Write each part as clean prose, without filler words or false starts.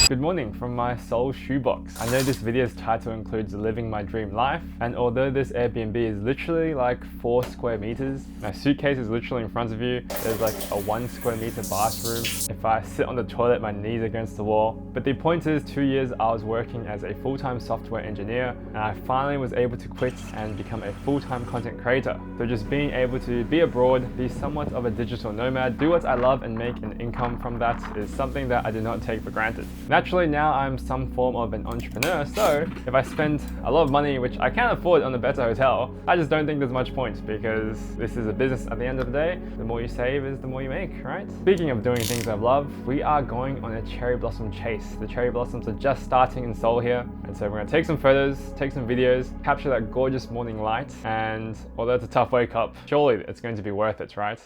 Good morning from my soul shoebox. I know this video's title includes living my dream life, and although this Airbnb is literally like 4 square meters, my suitcase is literally in front of you. There's like a 1 square meter bathroom. If I sit on the toilet, my knees are against the wall. But the point is, 2 years I was working as a full-time software engineer, and I finally was able to quit and become a full-time content creator. So just being able to be abroad, be somewhat of a digital nomad, do what I love and make an income from that is something that I do not take for granted. Naturally, now I'm some form of an entrepreneur, so if I spend a lot of money, which I can afford on a better hotel, I just don't think there's much point because this is a business at the end of the day. The more you save is the more you make, right? Speaking of doing things I love, we are going on a cherry blossom chase. The cherry blossoms are just starting in Seoul here, and so we're gonna take some photos, take some videos, capture that gorgeous morning light, and although it's a tough wake up, surely it's going to be worth it, right?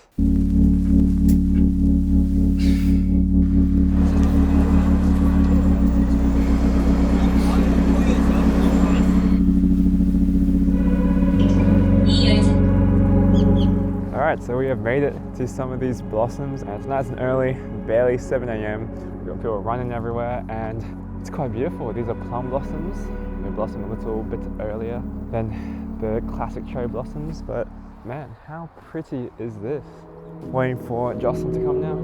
Alright, so we have made it to some of these blossoms, and it's nice and early, barely 7 a.m. We've got people running everywhere, and it's quite beautiful. These are plum blossoms. They blossom a little bit earlier than the classic cherry blossoms, but man, how pretty is this? Waiting for Jocelyn to come now.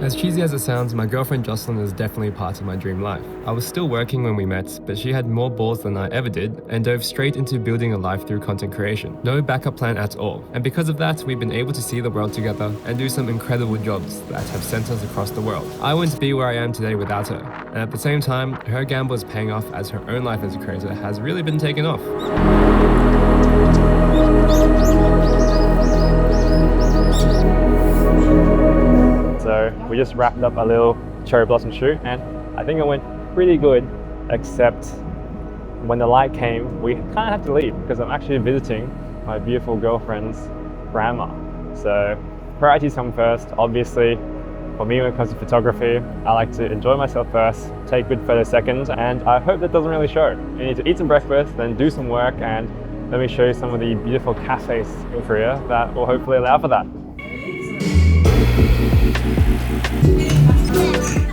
As cheesy as it sounds, my girlfriend Jocelyn is definitely part of my dream life. I was still working when we met, but she had more balls than I ever did and dove straight into building a life through content creation. No backup plan at all. And because of that, we've been able to see the world together and do some incredible jobs that have sent us across the world. I wouldn't be where I am today without her. And at the same time, her gamble is paying off as her own life as a creator has really been taken off. So we just wrapped up a little cherry blossom shoot, and I think it went pretty good, except when the light came, we kind of had to leave because I'm actually visiting my beautiful girlfriend's grandma. So priorities come first. Obviously, for me when it comes to photography, I like to enjoy myself first, take good photos second, and I hope that doesn't really show. You need to eat some breakfast, then do some work, and let me show you some of the beautiful cafes in Korea that will hopefully allow for that.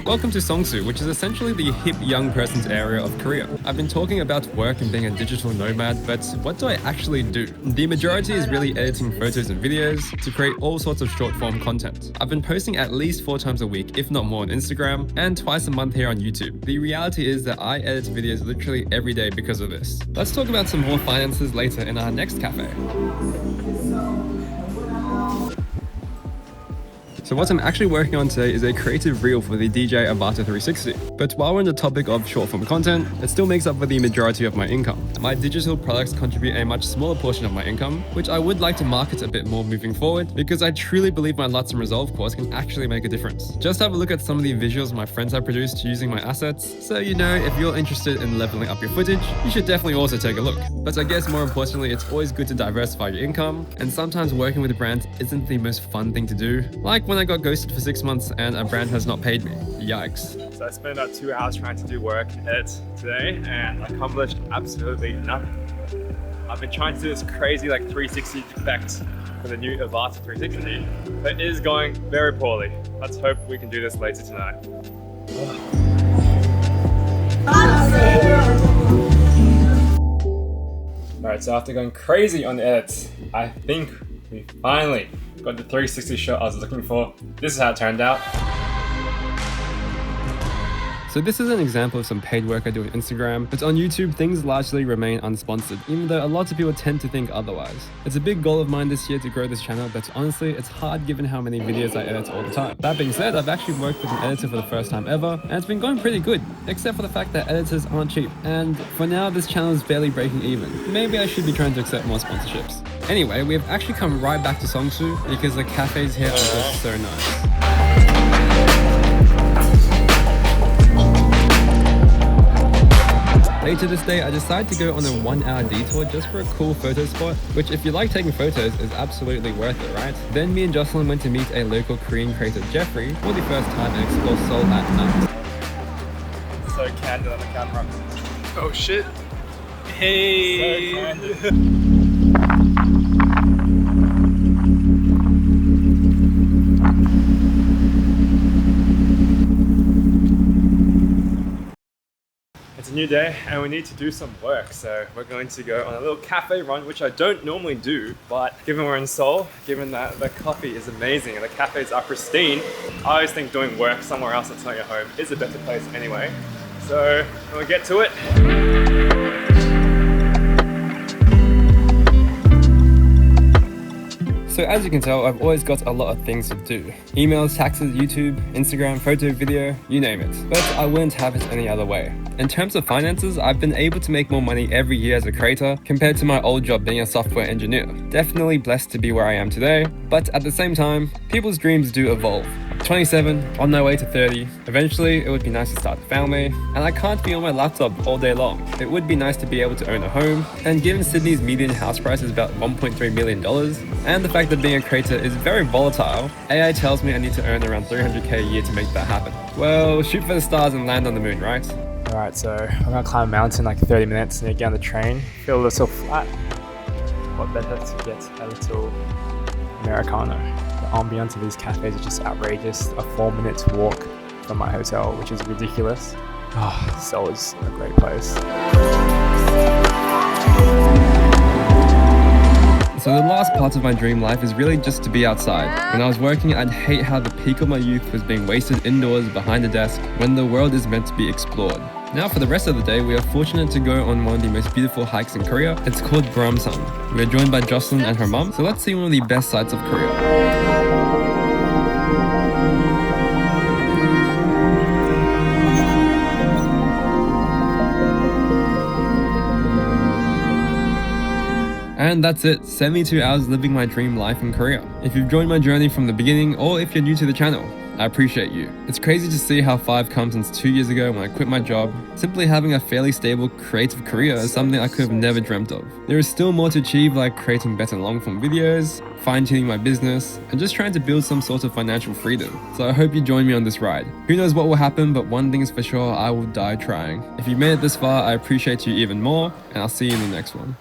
Welcome to Songsu, which is essentially the hip young person's area of Korea. I've been talking about work and being a digital nomad, but what do I actually do? The majority is really editing photos and videos to create all sorts of short form content. I've been posting at least 4 times a week, if not more, on Instagram, and twice a month here on YouTube. The reality is that I edit videos literally every day because of this. Let's talk about some more finances later in our next cafe. So what I'm actually working on today is a creative reel for the DJ Avata 360. But while we're on the topic of short form content, it still makes up for the majority of my income. My digital products contribute a much smaller portion of my income, which I would like to market a bit more moving forward because I truly believe my Luts and Resolve course can actually make a difference. Just have a look at some of the visuals my friends have produced using my assets, so you know if you're interested in leveling up your footage, you should definitely also take a look. But I guess more importantly, it's always good to diversify your income, and sometimes working with brands isn't the most fun thing to do, like when I got ghosted for 6 months and a brand has not paid me. Yikes. So I spent about 2 hours trying to do work edit today and accomplished absolutely nothing. I've been trying to do this crazy like 360 effect for the new Avata 360, but it is going very poorly. Let's hope we can do this later tonight. Alright, so after going crazy on the edits, I think we finally got the 360 shot I was looking for. This is how it turned out. So this is an example of some paid work I do on Instagram, but on YouTube things largely remain unsponsored, even though a lot of people tend to think otherwise. It's a big goal of mine this year to grow this channel, but honestly it's hard given how many videos I edit all the time. That being said, I've actually worked with an editor for the first time ever, and it's been going pretty good, except for the fact that editors aren't cheap. And for now this channel is barely breaking even. Maybe I should be trying to accept more sponsorships. Anyway, we have actually come right back to Songsu because the cafes here are just so nice. Later this day, I decided to go on a 1-hour detour just for a cool photo spot, which if you like taking photos is absolutely worth it, right? Then me and Jocelyn went to meet a local Korean creator, Jeffrey, for the first time and explore Seoul at night. So candid on the camera. Oh shit. Hey! So candid. new day and we need to do some work. So we're going to go on a little cafe run, which I don't normally do, but given we're in Seoul, given that the coffee is amazing and the cafes are pristine, I always think doing work somewhere else that's not your home is a better place anyway. So when we get to it, So as you can tell, I've always got a lot of things to do. Emails, taxes, YouTube, Instagram, photo, video, you name it. But I wouldn't have it any other way. In terms of finances, I've been able to make more money every year as a creator compared to my old job being a software engineer. Definitely blessed to be where I am today, but at the same time, people's dreams do evolve. 27, on my way to 30. Eventually, it would be nice to start a family, and I can't be on my laptop all day long. It would be nice to be able to own a home, and given Sydney's median house price is about $1.3 million, and the fact that being a creator is very volatile, AI tells me I need to earn around $300k a year to make that happen. Well, shoot for the stars and land on the moon, right? alright, so I'm gonna climb a mountain like 30 minutes and get on the train. Feel a little flat. What better to get a little Americano? The ambience of these cafes is just outrageous. A 4-minute walk from my hotel, which is ridiculous. Oh, Seoul is a great place. So the last part of my dream life is really just to be outside. When I was working, I'd hate how the peak of my youth was being wasted indoors behind a desk when the world is meant to be explored. Now for the rest of the day, we are fortunate to go on one of the most beautiful hikes in Korea. It's called Bramsan. We are joined by Jocelyn and her mum, so let's see one of the best sights of Korea. And that's it, 72 hours living my dream life in Korea. If you've joined my journey from the beginning, or if you're new to the channel, I appreciate you. It's crazy to see how far I've come since 2 years ago when I quit my job. Simply having a fairly stable creative career is something I could have never dreamt of. There is still more to achieve, like creating better long-form videos, fine-tuning my business, and just trying to build some sort of financial freedom. So I hope you join me on this ride. Who knows what will happen, but one thing is for sure, I will die trying. If you've made it this far, I appreciate you even more, and I'll see you in the next one.